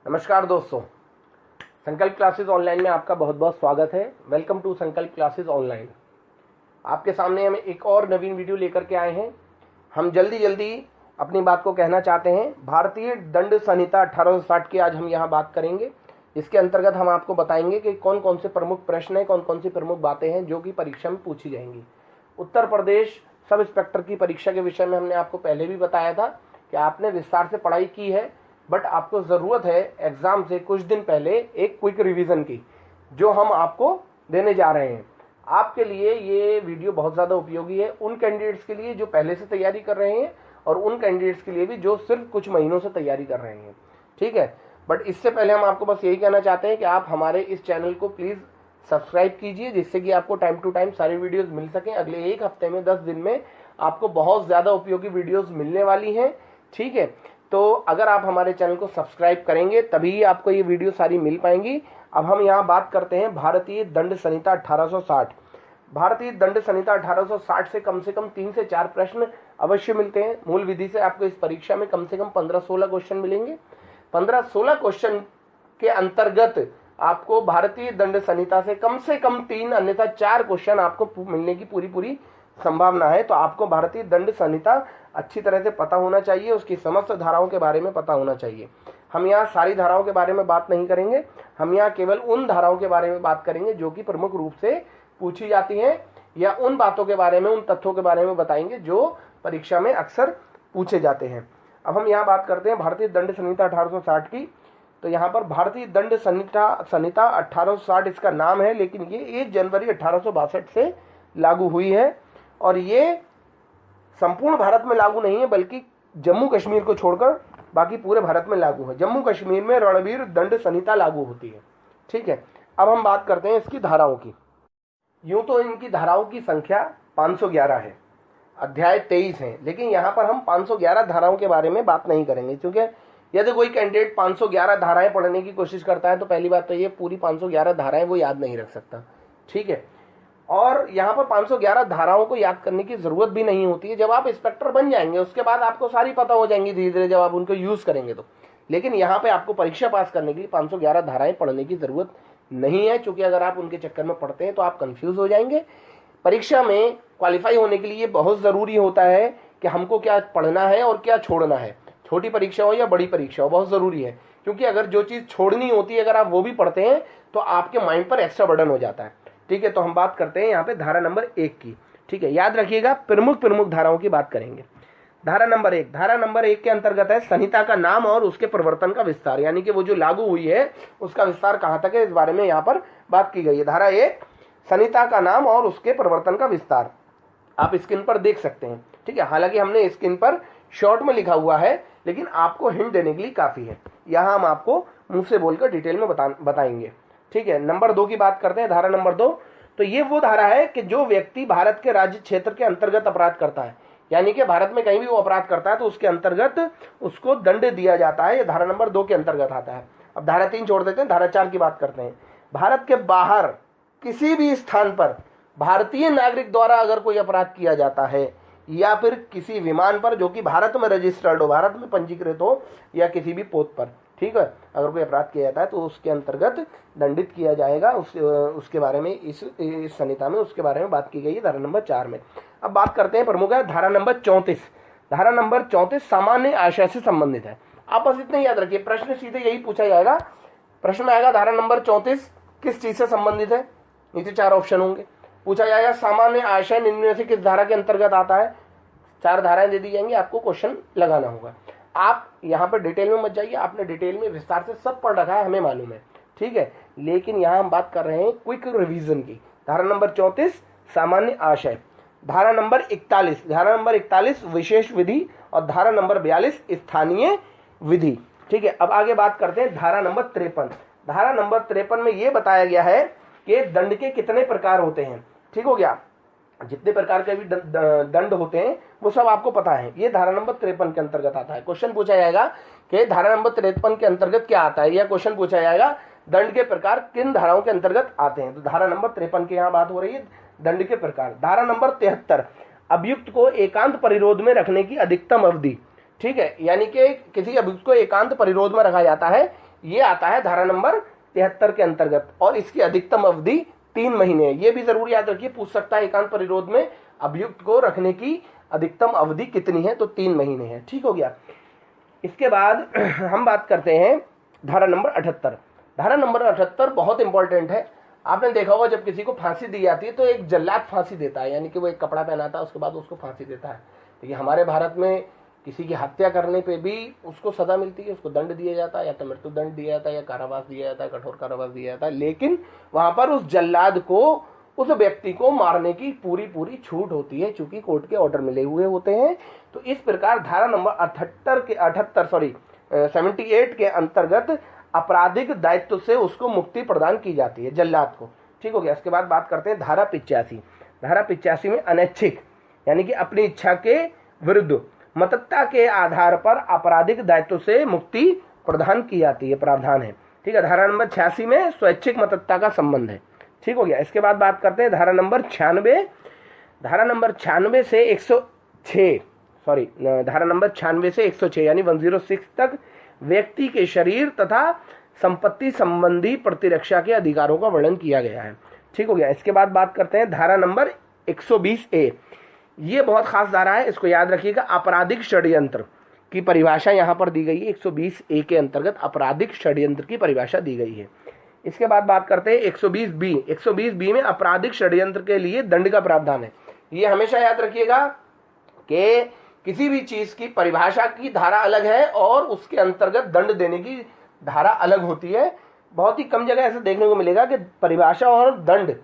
नमस्कार दोस्तों, संकल्प क्लासेस ऑनलाइन में आपका बहुत बहुत स्वागत है। वेलकम टू संकल्प क्लासेस ऑनलाइन। आपके सामने हम एक और नवीन वीडियो लेकर के आए हैं। हम जल्दी अपनी बात को कहना चाहते हैं। भारतीय दंड संहिता 1860 की आज हम यहाँ बात करेंगे। इसके अंतर्गत हम आपको बताएंगे कि कौन कौन से प्रमुख प्रश्न हैं, कौन कौन सी प्रमुख बातें हैं जो कि परीक्षा में पूछी जाएंगी। उत्तर प्रदेश सब इंस्पेक्टर की परीक्षा के विषय में हमने आपको पहले भी बताया था कि आपने विस्तार से पढ़ाई की है, बट आपको ज़रूरत है एग्ज़ाम से कुछ दिन पहले एक क्विक रिवीजन की, जो हम आपको देने जा रहे हैं। आपके लिए ये वीडियो बहुत ज़्यादा उपयोगी है, उन कैंडिडेट्स के लिए जो पहले से तैयारी कर रहे हैं और उन कैंडिडेट्स के लिए भी जो सिर्फ कुछ महीनों से तैयारी कर रहे हैं। ठीक है, बट इससे पहले हम आपको बस यही कहना चाहते हैं कि आप हमारे इस चैनल को प्लीज़ सब्सक्राइब कीजिए, जिससे कि आपको टाइम टू टाइम सारी वीडियोज़ मिल सकें। अगले एक हफ्ते में 10 दिन में आपको बहुत ज़्यादा उपयोगी वीडियोज़ मिलने वाली हैं। ठीक है, तो अगर आप हमारे चैनल को सब्सक्राइब करेंगे तभी आपको ये वीडियो सारी मिल पाएंगी। अब हम यहाँ बात करते हैं भारतीय दंड संहिता 1860। भारतीय दंड संहिता 1860 से कम 3 से 4 प्रश्न अवश्य मिलते हैं। मूल विधि से आपको इस परीक्षा में कम से कम 15-16 क्वेश्चन मिलेंगे। 15-16 क्वेश्चन के अंतर्गत आपको भारतीय दंड संहिता से कम 3 अन्यथा 4 क्वेश्चन आपको मिलने की पूरी संभावना है। तो आपको भारतीय दंड संहिता अच्छी तरह से पता होना चाहिए, उसकी समस्त धाराओं के बारे में पता होना चाहिए। हम यहाँ सारी धाराओं के बारे में बात नहीं करेंगे, हम यहाँ केवल उन धाराओं के बारे में बात करेंगे जो कि प्रमुख रूप से पूछी जाती हैं, या उन बातों के बारे में, उन तथ्यों के बारे में बताएंगे जो परीक्षा में अक्सर पूछे जाते हैं। अब हम यहाँ बात करते हैं भारतीय दंड संहिता 1860 की। तो यहाँ पर भारतीय दंड संहिता 1860 इसका नाम है, लेकिन ये 1 जनवरी 1862 से लागू हुई है और ये संपूर्ण भारत में लागू नहीं है, बल्कि जम्मू कश्मीर को छोड़कर बाकी पूरे भारत में लागू है। जम्मू कश्मीर में रणवीर दंड संहिता लागू होती है। ठीक है, अब हम बात करते हैं इसकी धाराओं की। यूं तो इनकी धाराओं की संख्या 511 है, अध्याय 23 है, लेकिन यहाँ पर हम 511 धाराओं के बारे में बात नहीं करेंगे, क्योंकि यदि कोई कैंडिडेट 511 धाराएं पढ़ने की कोशिश करता है तो पहली बात तो ये पूरी 511 धाराएं वो याद नहीं रख सकता। ठीक है, और यहाँ पर 511 धाराओं को याद करने की जरूरत भी नहीं होती है। जब आप इंस्पेक्टर बन जाएंगे उसके बाद आपको सारी पता हो जाएंगी धीरे धीरे, जब आप उनको यूज करेंगे तो। लेकिन यहाँ पे आपको परीक्षा पास करने के लिए 511 धाराएं पढ़ने की जरूरत नहीं है, क्योंकि अगर आप उनके चक्कर में पढ़ते हैं तो आप कंफ्यूज हो जाएंगे। परीक्षा में क्वालिफाई होने के लिए बहुत जरूरी होता है कि हमको क्या पढ़ना है और क्या छोड़ना है। छोटी परीक्षा हो या बड़ी परीक्षा हो, बहुत जरूरी है, क्योंकि अगर जो चीज छोड़नी होती है अगर आप वो भी पढ़ते हैं तो आपके माइंड पर एक्स्ट्रा बर्डन हो जाता है। ठीक है, तो हम बात करते हैं यहाँ पे धारा नंबर 1 की। ठीक है, याद रखिएगा, प्रमुख धाराओं की बात करेंगे। धारा नंबर 1 के अंतर्गत है संहिता का नाम और उसके प्रवर्तन का विस्तार, यानी कि वो जो लागू हुई है उसका विस्तार कहाँ तक है, इस बारे में यहाँ पर बात की गई है। धारा 1, संहिता का नाम और उसके प्रवर्तन का विस्तार। आप स्क्रीन पर देख सकते हैं। ठीक है, हालांकि हमने स्क्रीन पर शॉर्ट में लिखा हुआ है, लेकिन आपको हिंट देने के लिए काफी है। यहाँ हम आपको मुंह से बोलकर डिटेल में बताएंगे। ठीक है, नंबर 2 की बात करते हैं। धारा नंबर 2, तो ये वो धारा है कि जो व्यक्ति भारत के राज्य क्षेत्र के अंतर्गत अपराध करता है, यानी कि भारत में कहीं भी वो अपराध करता है तो उसके अंतर्गत उसको दंड दिया जाता है। ये धारा नंबर 2 के अंतर्गत आता है। अब धारा 3 छोड़ देते हैं, धारा 4 की बात करते हैं। भारत के बाहर किसी भी स्थान पर भारतीय नागरिक द्वारा अगर कोई अपराध किया जाता है, या फिर किसी विमान पर जो कि भारत में रजिस्टर्ड हो, भारत में पंजीकृत हो, या किसी भी पोत पर, ठीक है, अगर कोई अपराध किया जाता है तो उसके अंतर्गत दंडित किया जाएगा। उसके बारे में इस संहिता में उसके बारे में बात की गई है धारा नंबर 4 में। अब बात करते हैं प्रमुख है धारा नंबर 34। धारा नंबर 34 सामान्य आशय से संबंधित है। आप बस इतना याद रखिए, प्रश्न सीधे यही पूछा जाएगा। प्रश्न में आएगा धारा नंबर 34 किस चीज से संबंधित है, नीचे 4 ऑप्शन होंगे। पूछा जाएगा सामान्य आशय निम्न में से किस धारा के अंतर्गत आता है। 4 धाराएं दे दी जाएंगी, आपको क्वेश्चन लगाना होगा। आप यहाँ पर डिटेल में मत जाइए, आपने डिटेल में विस्तार से सब पढ़ रखा है, हमें मालूम है। ठीक है, लेकिन यहाँ हम बात कर रहे हैं क्विक रिवीजन की। धारा नंबर 34 सामान्य आशय, धारा नंबर 41 विशेष विधि, और धारा नंबर 42 स्थानीय विधि। ठीक है, अब आगे बात करते हैं धारा नंबर 53। धारा नंबर 53 में ये बताया गया है कि दंड के कितने प्रकार होते हैं। ठीक हो गया, जितने प्रकार के भी दंड होते हैं वो सब आपको पता है। ये धारा नंबर 53 के अंतर्गत आता है। क्वेश्चन पूछा जाएगा कि धारा नंबर 53 के अंतर्गत क्या आता है, या क्वेश्चन पूछा जाएगा दंड के प्रकार किन धाराओं के अंतर्गत आते हैं। तो धारा नंबर 53 की यहाँ बात हो रही है दंड के प्रकार। धारा नंबर 73 अभियुक्त को एकांत परिरोध में रखने की अधिकतम अवधि। ठीक है, यानी कि किसी अभियुक्त को एकांत परिरोध में रखा जाता है, ये आता है धारा नंबर 73 के अंतर्गत, और इसकी अधिकतम अवधि 3 महीने है। ये भी जरूर याद रखिए, पूछ सकता है एकांत परिरोध में अभियुक्त को रखने की अधिकतम अवधि कितनी है, तो 3 महीने है। ठीक हो गया। इसके बाद हम बात करते हैं धारा नंबर 78। धारा नंबर 78 बहुत इंपॉर्टेंट है। आपने देखा होगा जब किसी को फांसी दी जाती है तो एक जल्लाद फांसी देता है, यानी कि वो एक कपड़ा पहनाता है, उसके बाद उसको फांसी देता है। तो ये हमारे भारत में किसी की हत्या करने पे भी उसको सजा मिलती है, उसको दंड दिया जाता है, या तो मृत्यु दंड दिया जाता है, या कारावास दिया जाता है, कठोर कारावास दिया जाता है। लेकिन वहां पर उस जल्लाद को, उस व्यक्ति को मारने की पूरी छूट होती है, चूंकि कोर्ट के ऑर्डर मिले हुए होते हैं। तो इस प्रकार धारा नंबर 78 के अंतर्गत आपराधिक दायित्व से उसको मुक्ति प्रदान की जाती है, जल्लाद को। ठीक हो गया। इसके बाद बात करते हैं धारा 85। धारा 85 में अनैच्छिक यानी कि अपनी इच्छा के विरुद्ध मतता के आधार पर आपराधिक दायित्व से मुक्ति प्रदान की जाती है, प्रावधान है। ठीक है। धारा नंबर 86 में स्वैच्छिक मतता का संबंध है। ठीक हो गया। इसके बाद बात करते हैं धारा नंबर 96। धारा नंबर 96 से 106 धारा नंबर 96 से 106 यानी 106 तक व्यक्ति के शरीर तथा संपत्ति संबंधी प्रतिरक्षा के अधिकारों का वर्णन किया गया है। ठीक हो गया। इसके बाद बात करते हैं धारा नंबर 120A। ये बहुत खास धारा है, इसको याद रखिएगा। आपराधिक षड्यंत्र की परिभाषा यहाँ पर दी गई है। 120A के अंतर्गत आपराधिक षड्यंत्र की परिभाषा दी गई है। इसके बाद बात करते हैं 120B। 120B में आपराधिक षड्यंत्र के लिए दंड का प्रावधान है। ये हमेशा याद रखिएगा कि किसी भी चीज की परिभाषा की धारा अलग है और उसके अंतर्गत दंड देने की धारा अलग होती है। बहुत ही कम जगह ऐसा देखने को मिलेगा कि परिभाषा और दंड,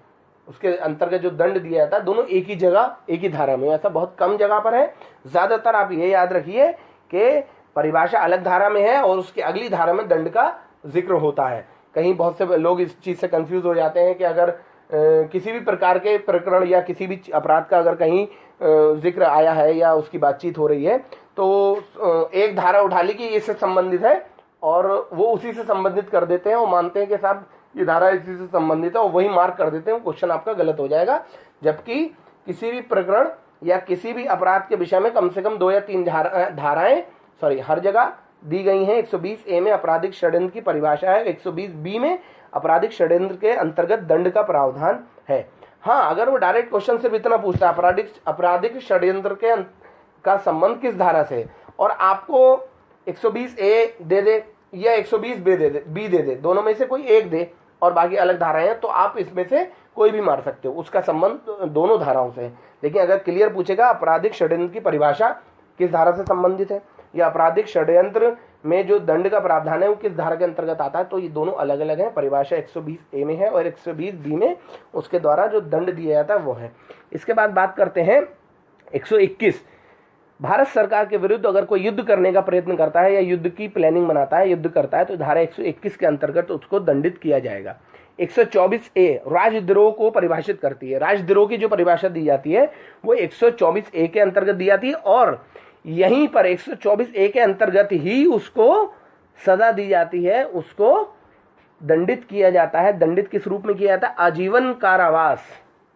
उसके अंतर्गत जो दंड दिया जाता है, दोनों एक ही जगह एक ही धारा में, ऐसा बहुत कम जगह पर है। ज्यादातर आप ये याद रखिए कि परिभाषा अलग धारा में है और उसकी अगली धारा में दंड का जिक्र होता है। कहीं बहुत से लोग इस चीज से कंफ्यूज हो जाते हैं कि अगर किसी भी प्रकार के प्रकरण या किसी भी अपराध का अगर कहीं जिक्र आया है या उसकी बातचीत हो रही है तो एक धारा उठा ली कि इससे संबंधित है और वो उसी से संबंधित कर देते हैं, वो मानते हैं कि साहब ये धारा इसी से संबंधित है और वही मार्क कर देते हैं, क्वेश्चन आपका गलत हो जाएगा। जबकि किसी भी प्रकरण या किसी भी अपराध के विषय में कम से कम 2 या 3 धाराएं हर जगह दी गई हैं। 120A में आपराधिक षड्यंत्र की परिभाषा है, 120B में आपराधिक षड्यंत्र के अंतर्गत दंड का प्रावधान है। हाँ, अगर वो डायरेक्ट क्वेश्चन सिर्फ इतना पूछता है आपराधिक षड्यंत्र का संबंध किस धारा से, और आपको 120A दे दे या 120B दे दे, दोनों में से कोई एक दे और बाकी अलग धाराएं हैं, तो आप इसमें से कोई भी मार सकते हो, उसका संबंध दोनों धाराओं से है। लेकिन अगर क्लियर पूछेगा आपराधिक षड्यंत्र की परिभाषा किस धारा से संबंधित है या आपराधिक षड्यंत्र में जो दंड का प्रावधान है वो किस धारा के अंतर्गत आता है, तो ये दोनों अलग अलग हैं। परिभाषा 120A में है और 120B में उसके द्वारा जो दंड दिया जाता है वो है। इसके बाद बात करते हैं 121। भारत सरकार के विरुद्ध अगर कोई युद्ध करने का प्रयत्न करता है या युद्ध की प्लानिंग बनाता है, युद्ध करता है, तो धारा 121 के अंतर्गत उसको दंडित किया जाएगा। 124A राजद्रोह को परिभाषित करती है। राजद्रोह की जो परिभाषा दी जाती है वो 124A के अंतर्गत दी जाती है और यहीं पर 124A के अंतर्गत ही उसको सजा दी जाती है, उसको दंडित किया जाता है। दंडित किस रूप में किया जाता है? आजीवन कारावास।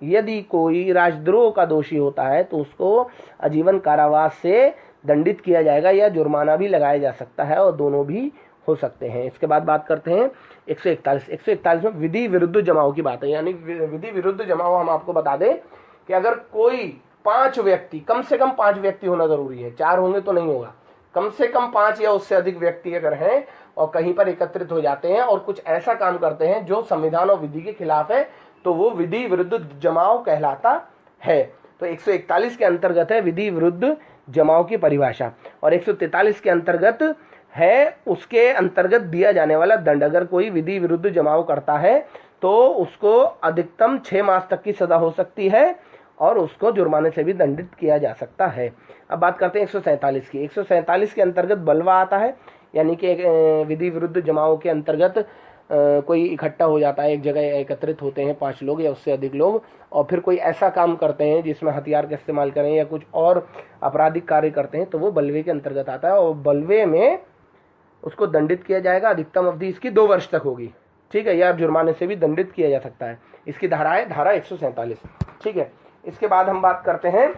यदि कोई राजद्रोह का दोषी होता है तो उसको आजीवन कारावास से दंडित किया जाएगा या जुर्माना भी लगाया जा सकता है और दोनों भी हो सकते हैं। इसके बाद बात करते हैं 141 में विधि विरुद्ध जमाव की बात है। यानी विधि विरुद्ध जमाव हम आपको बता दें कि अगर कोई 5 व्यक्ति, कम से कम 5 व्यक्ति होना जरूरी है, 4 होंगे तो नहीं होगा, कम से कम 5 या उससे अधिक व्यक्ति अगर हैं और कहीं पर एकत्रित हो जाते हैं और कुछ ऐसा काम करते हैं जो संविधान और विधि के खिलाफ है, तो वो विधि विरुद्ध जमाव कहलाता है। तो 141 के अंतर्गत है विधि विरुद्ध जमाव की परिभाषा और 143 के अंतर्गत है उसके अंतर्गत दिया जाने वाला दंड। अगर कोई विधि विरुद्ध जमाव करता है तो उसको अधिकतम 6 मास तक की सजा हो सकती है और उसको जुर्माने से भी दंडित किया जा सकता है। अब बात करते हैं 147 की। 147 के अंतर्गत बलवा आता है, यानी कि विधि विरुद्ध जमाव के अंतर्गत कोई इकट्ठा हो जाता है, एक जगह एकत्रित होते हैं 5 लोग या उससे अधिक लोग और फिर कोई ऐसा काम करते हैं जिसमें हथियार का इस्तेमाल करें या कुछ और आपराधिक कार्य करते हैं, तो वो बलवे के अंतर्गत आता है और बलवे में उसको दंडित किया जाएगा। अधिकतम अवधि इसकी 2 वर्ष तक होगी, ठीक है, या जुर्माने से भी दंडित किया जा सकता है। इसकी धारा है धारा 147, ठीक है। इसके बाद हम बात करते हैं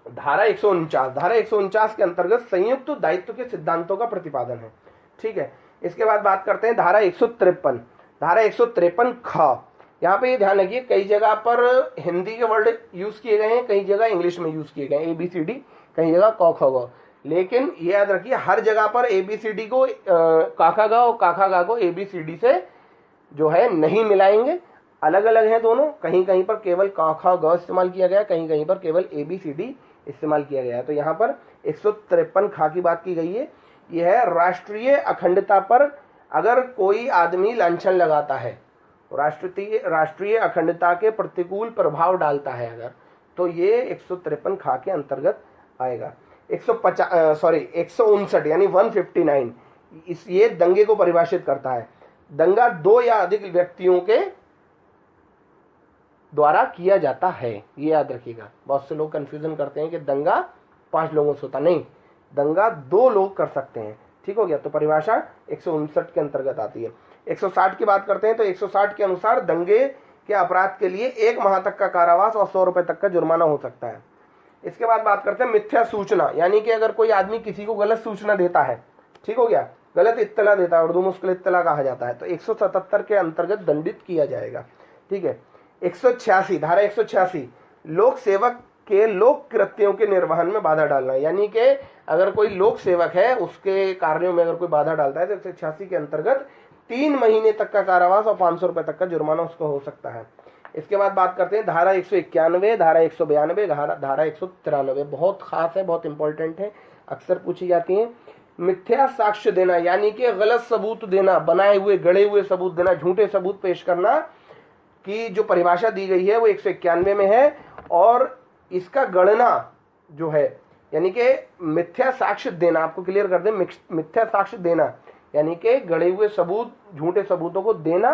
धारा 149। धारा 149 के अंतर्गत संयुक्त दायित्व के सिद्धांतों का प्रतिपादन है, ठीक है। इसके बाद बात करते हैं धारा 153। धारा 153 ख, यहाँ पे ये ध्यान रखिए कई जगह पर हिंदी के वर्ड यूज किए गए हैं, कई जगह इंग्लिश में यूज किए गए हैं, ABCD, कई जगह क ख ग। लेकिन ये याद रखिए हर जगह पर ABCD को काका गा और काका गा को ABCD से जो है नहीं मिलाएंगे, अलग अलग हैं दोनों। कहीं कहीं पर केवल का खा ग इस्तेमाल किया गया, कहीं कहीं पर केवल ABCD इस्तेमाल किया गया है। तो यहाँ पर 153 खा की बात की गई है। यह है राष्ट्रीय अखंडता पर अगर कोई आदमी लांछन लगाता है, राष्ट्रीय अखंडता के प्रतिकूल प्रभाव डालता है अगर, तो ये 153 खा के अंतर्गत आएगा। 159 यानी 159 ये दंगे को परिभाषित करता है। दंगा 2 या अधिक व्यक्तियों के द्वारा किया जाता है, ये याद रखिएगा। बहुत से लोग कंफ्यूजन करते हैं कि दंगा 5 लोगों से होता, नहीं, दंगा 2 लोग कर सकते हैं। ठीक हो गया, तो परिभाषा 159 के अंतर्गत आती है। 160 की बात करते हैं तो 160 के अनुसार दंगे के अपराध के लिए 1 माह तक का कारावास और 100 रुपए तक का जुर्माना हो सकता है। इसके बाद बात करते हैं मिथ्या सूचना, यानी कि अगर कोई आदमी किसी को गलत सूचना देता है, ठीक हो गया, गलत इत्तला देता है, उर्दू में उसको इत्तला कहा जाता है, तो 177 के अंतर्गत दंडित किया जाएगा। ठीक है। 186 धारा 186 लोक सेवक के लोक कृत्यों के निर्वहन में बाधा डालना, यानी कि अगर कोई लोक सेवक है उसके कार्यों में अगर कोई बाधा डालता है तो 186 के अंतर्गत 3 महीने तक का कारावास और 500 रुपए तक का जुर्माना उसको हो सकता है। इसके बाद बात करते हैं धारा 191, धारा 192, धारा 193, बहुत खास है, बहुत इंपॉर्टेंट है, अक्सर पूछी जाती है। मिथ्या साक्ष्य देना, यानी कि गलत सबूत देना, बनाए हुए गढ़े हुए सबूत देना, झूठे सबूत पेश करना की जो परिभाषा दी गई है वो 191 में है। और इसका गणना जो है, यानी कि मिथ्या साक्ष्य देना, आपको क्लियर कर दें, मिथ्या साक्ष्य देना यानी कि गढ़े हुए सबूत, झूठे सबूतों को देना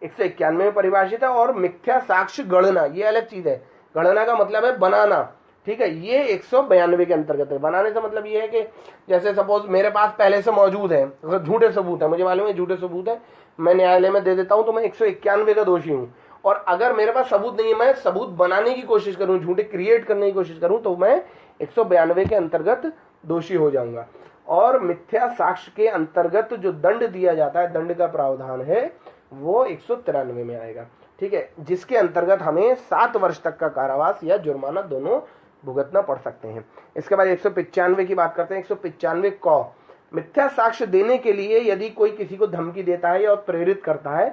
191 में परिभाषित है। और मिथ्या साक्ष्य गणना ये अलग चीज है, गणना का मतलब है बनाना। ठीक है, ये 192 के अंतर्गत है। बनाने से मतलब ये है कि जैसे सपोज मेरे पास पहले से मौजूद है, अगर झूठे सबूत है, मुझे मालूम है झूठे सबूत है, मैं न्यायालय में दे देता हूं तो मैं 191 का दोषी हूं। और अगर मेरे पास सबूत नहीं है, मैं सबूत बनाने की कोशिश करूं, झूठे क्रिएट करने की कोशिश करूं, तो मैं 192 के अंतर्गत दोषी हो जाऊंगा। और मिथ्या साक्ष्य के अंतर्गत जो दंड दिया जाता है, दंड का प्रावधान है, वो 193 में आएगा। ठीक है, जिसके अंतर्गत हमें 7 वर्ष तक का कारावास या जुर्माना दोनों भुगतना पड़ सकते हैं। इसके बाद 195 की बात करते हैं। 195 क, मिथ्या साक्ष्य देने के लिए यदि कोई किसी को धमकी देता है या प्रेरित करता है,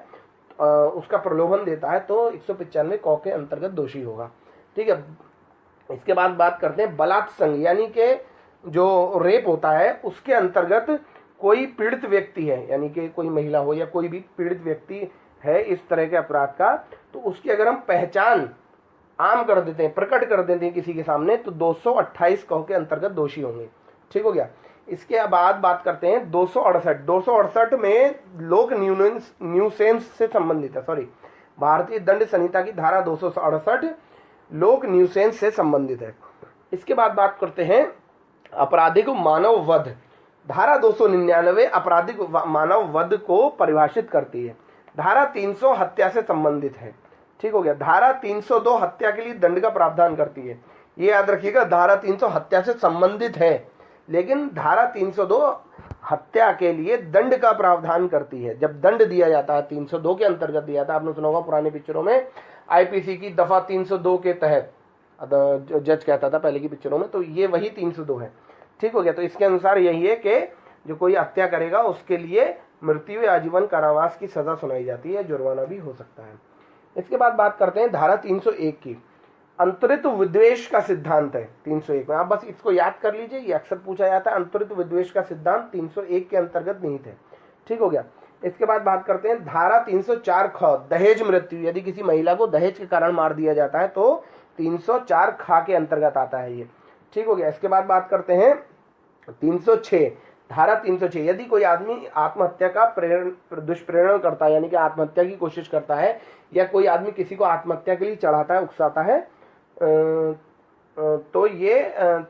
उसका प्रलोभन देता है, तो 195 क के अंतर्गत दोषी होगा। ठीक है। इसके बाद बात करते हैं बलात्संग, यानी कि जो रेप होता है उसके अंतर्गत कोई पीड़ित व्यक्ति है, यानी कि कोई महिला हो या कोई भी पीड़ित व्यक्ति है इस तरह के अपराध का, तो उसकी अगर हम पहचान आम कर देते हैं, प्रकट कर देते हैं किसी के सामने, तो 228 क के अंतर्गत दोषी होंगे। ठीक हो गया। इसके बाद बात करते हैं 268 में लोक न्यूसेंस से संबंधित है, सॉरी, भारतीय दंड संहिता की धारा 268 लोक न्यूसेंस से संबंधित है। इसके बाद बात करते हैं आपराधिक मानव वध। धारा 299 आपराधिक मानव वध को परिभाषित करती है। धारा 300 हत्या से संबंधित है। ठीक हो गया। धारा 302 हत्या के लिए दंड का प्रावधान करती है। ये याद रखिएगा, धारा 300 हत्या से संबंधित है, लेकिन धारा 302 हत्या के लिए दंड का प्रावधान करती है। जब दंड दिया जाता है 302 के अंतर्गत दिया जाता है, आपने सुना होगा पुराने पिक्चरों में आईपीसी की दफा 302 के तहत जज कहता था पहले की पिक्चरों में, तो ये वही 302 है। ठीक हो गया। तो इसके अनुसार यही है कि जो कोई हत्या करेगा उसके लिए मृत्यु या आजीवन कारावास की सजा सुनाई जाती है, जुर्माना भी हो सकता है। इसके बाद बात करते हैं धारा 301 की, अंतरित विद्वेष का सिद्धांत है 301 में। आप बस इसको याद कर लीजिए, ये अक्सर पूछा जाता है। अंतरित विद्वेष का सिद्धांत 301 के अंतर्गत निहित है। ठीक हो गया। इसके बाद बात करते हैं धारा 304 ख, दहेज मृत्यु, यदि किसी महिला को दहेज के कारण मार दिया जाता है तो 304 ख के अंतर्गत आता है ये। ठीक हो गया। इसके बाद बात करते हैं 306, धारा 306, यदि कोई आदमी आत्महत्या का दुष्प्रेरण करता है, यानी कि आत्महत्या की कोशिश करता है, या कोई आदमी किसी को आत्महत्या के लिए चढ़ाता है, उकसाता है, तो ये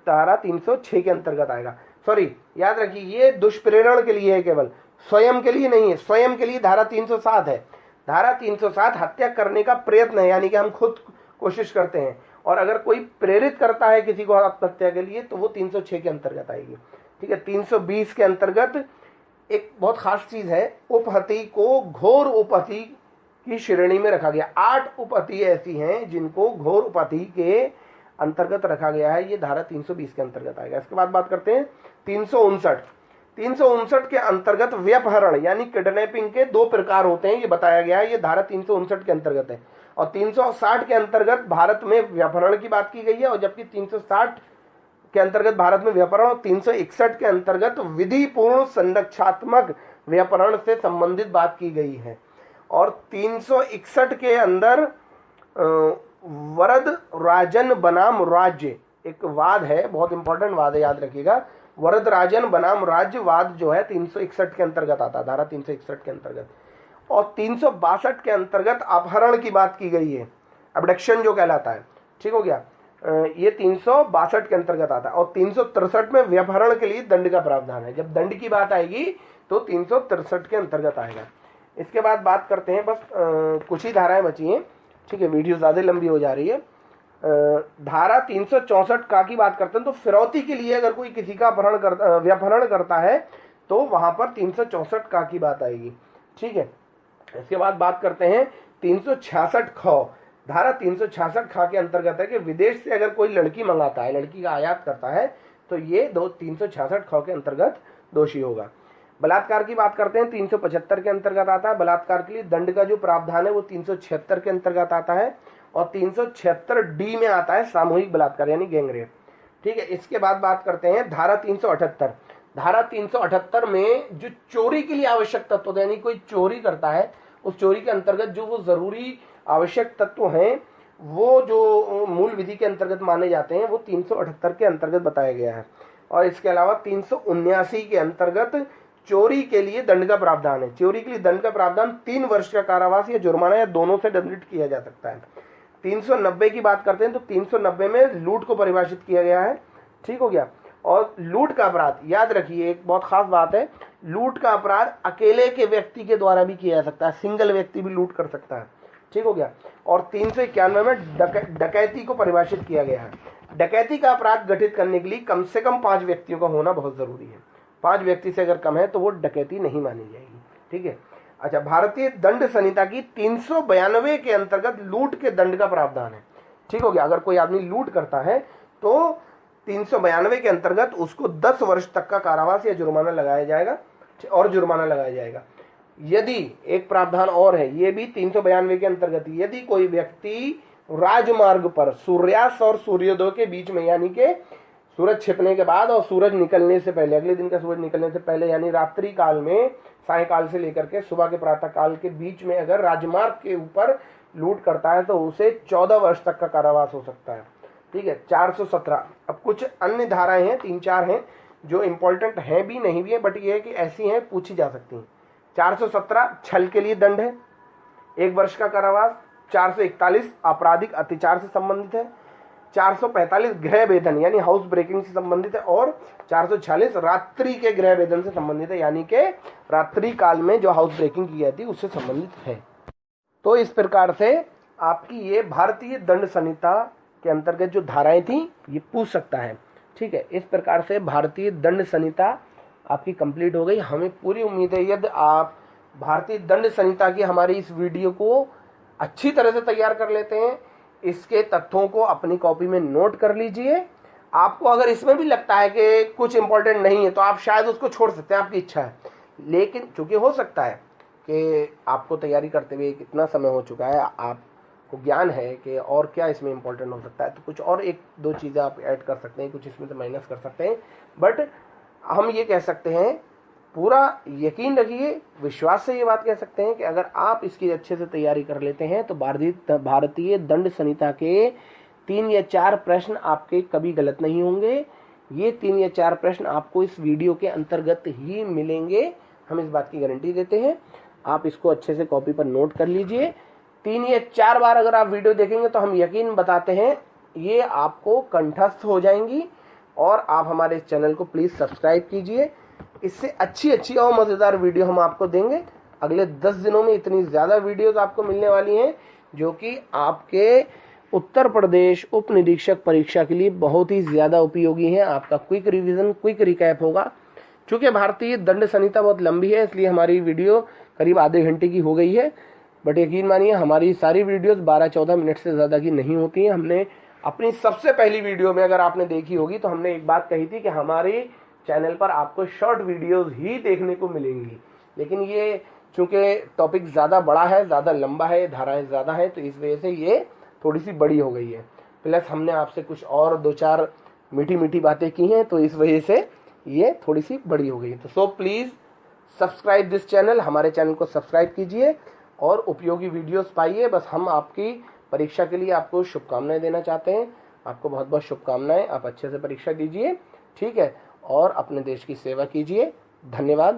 धारा 306 के अंतर्गत आएगा। सॉरी, याद रखिए, ये दुष्प्रेरण के लिए है, केवल स्वयं के लिए नहीं है। स्वयं के लिए धारा 307 है। धारा 307 हत्या करने का प्रयत्न है, यानी कि हम खुद कोशिश करते हैं, और अगर कोई प्रेरित करता है किसी को आत्महत्या के लिए तो वो 306 के अंतर्गत आएगी। ठीक है। 320 के अंतर्गत एक बहुत खास चीज है, उपहति को घोर उपहति की श्रेणी में रखा गया। 8 उपहति ऐसी हैं जिनको घोर उपहति के अंतर्गत रखा गया है, ये धारा 320 के अंतर्गत आएगा। इसके बाद बात करते हैं 359 के अंतर्गत व्यपहरण यानी किडनैपिंग के 2 प्रकार होते हैं, ये बताया गया है, ये धारा 359 के अंतर्गत है। और 360 के अंतर्गत भारत में व्यपहरण की बात की गई है, और जबकि 360 के अंतर्गत भारत में व्यपहरण और 361 के अंतर्गत विधि पूर्ण संरक्षात्मक व्यपहरण से संबंधित बात की गई है। और 361 के अंदर वरद राजन बनाम राज्य एक वाद है, बहुत इंपॉर्टेंट वाद है, याद रखिएगा। वरद राजन बनाम राज्य वाद जो है 361 के अंतर्गत आता है, धारा 361 के अंतर्गत। और 362 के अंतर्गत अपहरण की बात की गई है, अबडक्शन जो कहलाता है, ठीक हो गया, ये 362 के अंतर्गत आता है। और 363 में व्यपहरण के लिए दंड का प्रावधान है, जब दंड की बात आएगी तो 363 के अंतर्गत आएगा। इसके बाद बात करते हैं, बस कुछ ही धाराएं बची हैं, ठीक है, वीडियो ज़्यादा लंबी हो जा रही है। धारा 364 का की बात करते हैं, तो फिरौती के लिए अगर कोई किसी का व्यपहरण करता है तो वहां पर 364 का की बात आएगी, ठीक है। इसके बाद बात करते हैं 366 ख, धारा 366 ख के अंतर्गत है कि विदेश से अगर कोई लड़की मंगाता है, लड़की का आयात करता है, तो ये 366 ख के अंतर्गत दोषी होगा। बलात्कार की बात करते हैं 375 के अंतर्गत आता है। बलात्कार के लिए दंड का जो प्रावधान है वो 376 के अंतर्गत आता है। और 376 डी में आता है सामूहिक बलात्कार यानी गैंगरेप, ठीक है। इसके बाद बात करते हैं धारा 378। धारा 378 में जो चोरी के लिए आवश्यक तत्व होते हैं, यानी कोई चोरी करता है, उस चोरी के अंतर्गत जो वो जरूरी आवश्यक तत्व हैं वो जो मूल विधि के अंतर्गत माने जाते हैं वो 378 के अंतर्गत बताया गया है। और इसके अलावा 379 के अंतर्गत चोरी के लिए दंड का प्रावधान है। चोरी के लिए दंड का प्रावधान 3 वर्ष का कारावास या जुर्माना या दोनों से दंडित किया जा सकता है। 390 की बात करते हैं तो 390 में लूट को परिभाषित किया गया है, ठीक हो गया। और लूट का अपराध याद रखिए, एक बहुत खास बात है, लूट का अपराध अकेले के व्यक्ति के द्वारा भी किया जा सकता है, सिंगल व्यक्ति भी लूट कर सकता है, ठीक हो गया। और 391 में डकैती को परिभाषित किया गया है। डकैती का अपराध गठित करने के लिए कम से कम 5 व्यक्तियों का होना बहुत जरूरी है। 5 व्यक्ति से अगर कम है तो वो डकैती नहीं मानी जाएगी, ठीक है। अच्छा, भारतीय दंड संहिता की 392 के अंतर्गत लूट के दंड का प्रावधान है, ठीक हो गया। अगर कोई आदमी लूट करता है तो 392 के अंतर्गत उसको 10 वर्ष तक का कारावास या जुर्माना लगाया जाएगा, और जुर्माना लगाया जाएगा। यदि एक प्रावधान और है, ये भी 392 के अंतर्गत, यदि कोई व्यक्ति राजमार्ग पर सूर्यास्त और सूर्योदय के बीच में, यानी कि सूरज छिपने के बाद और सूरज निकलने से पहले, अगले दिन का सूरज निकलने से पहले, यानी रात्रि काल में, सायकाल से लेकर के सुबह के प्रातः काल के बीच में अगर राजमार्ग के ऊपर लूट करता है तो उसे 14 वर्ष तक का कारावास हो सकता है, ठीक है। 417। अब कुछ अन्य धाराएं हैं, 3-4 हैं जो इंपॉर्टेंट हैं भी नहीं भी है, बट ये है कि ऐसी हैं, पूछी जा सकती हैं। 417 छल के लिए दंड है, 1 वर्ष का कारावास। 441 आपराधिक अत्याचार से संबंधित है। 445 गृह भेदन यानी हाउस ब्रेकिंग से संबंधित है। और 446 रात्रि के गृह भेदन से संबंधित है, यानी कि रात्रि काल में जो हाउस ब्रेकिंग की जाती है उससे संबंधित है। तो इस प्रकार से आपकी ये भारतीय दंड संहिता के अंतर्गत जो धाराएं थी ये पूछ सकता है, ठीक है। इस प्रकार से भारतीय दंड संहिता आपकी कंप्लीट हो गई। हमें पूरी उम्मीद है यदि आप भारतीय दंड संहिता की हमारी इस वीडियो को अच्छी तरह से तैयार कर लेते हैं, इसके तथ्यों को अपनी कॉपी में नोट कर लीजिए। आपको अगर इसमें भी लगता है कि कुछ इंपॉर्टेंट नहीं है तो आप शायद उसको छोड़ सकते हैं, आपकी इच्छा है। लेकिन चूंकि हो सकता है कि आपको तैयारी करते हुए कितना समय हो चुका है, आपको ज्ञान है कि और क्या इसमें इंपॉर्टेंट हो सकता है, तो कुछ और 1-2 चीज़ें आप ऐड कर सकते हैं, कुछ इसमें से माइनस कर सकते हैं। बट हम ये कह सकते हैं, पूरा यकीन रखिए, विश्वास से ये बात कह सकते हैं कि अगर आप इसकी अच्छे से तैयारी कर लेते हैं तो भारतीय दंड संहिता के 3 या 4 प्रश्न आपके कभी गलत नहीं होंगे। ये 3 या 4 प्रश्न आपको इस वीडियो के अंतर्गत ही मिलेंगे, हम इस बात की गारंटी देते हैं। आप इसको अच्छे से कॉपी पर नोट कर लीजिए। 3 या 4 बार अगर आप वीडियो देखेंगे तो हम यकीन बताते हैं ये आपको कंठस्थ हो जाएंगी। और आप हमारे चैनल को प्लीज़ सब्सक्राइब कीजिए, इससे अच्छी और मज़ेदार वीडियो हम आपको देंगे। अगले 10 दिनों में इतनी ज़्यादा वीडियोस आपको मिलने वाली हैं जो कि आपके उत्तर प्रदेश उप निरीक्षक परीक्षा के लिए बहुत ही ज़्यादा उपयोगी हैं। आपका क्विक रिवीजन, क्विक रिकैप होगा, चूंकि भारतीय दंड संहिता बहुत लंबी है, इसलिए हमारी वीडियो करीब आधे घंटे की हो गई है। बट यकीन मानिए हमारी सारी वीडियोस 12-14 मिनट से ज़्यादा की नहीं होती हैं। हमने अपनी सबसे पहली वीडियो में, अगर आपने देखी होगी, तो हमने एक बात कही थी कि हमारे चैनल पर आपको शॉर्ट वीडियोस ही देखने को मिलेंगी। लेकिन ये चूंकि टॉपिक ज़्यादा बड़ा है, ज़्यादा लंबा है, धाराएं ज़्यादा हैं, तो इस वजह से ये थोड़ी सी बड़ी हो गई है। प्लस हमने आपसे कुछ और 2-4 मीठी मीठी बातें की हैं, तो इस वजह से ये थोड़ी सी बड़ी हो गई। तो so please subscribe this channel, हमारे चैनल को सब्सक्राइब कीजिए और उपयोगी वीडियोस पाइए। बस हम आपकी परीक्षा के लिए आपको शुभकामनाएं देना चाहते हैं। आपको बहुत बहुत शुभकामनाएं। आप अच्छे से परीक्षा दीजिए, ठीक है, और अपने देश की सेवा कीजिए। धन्यवाद।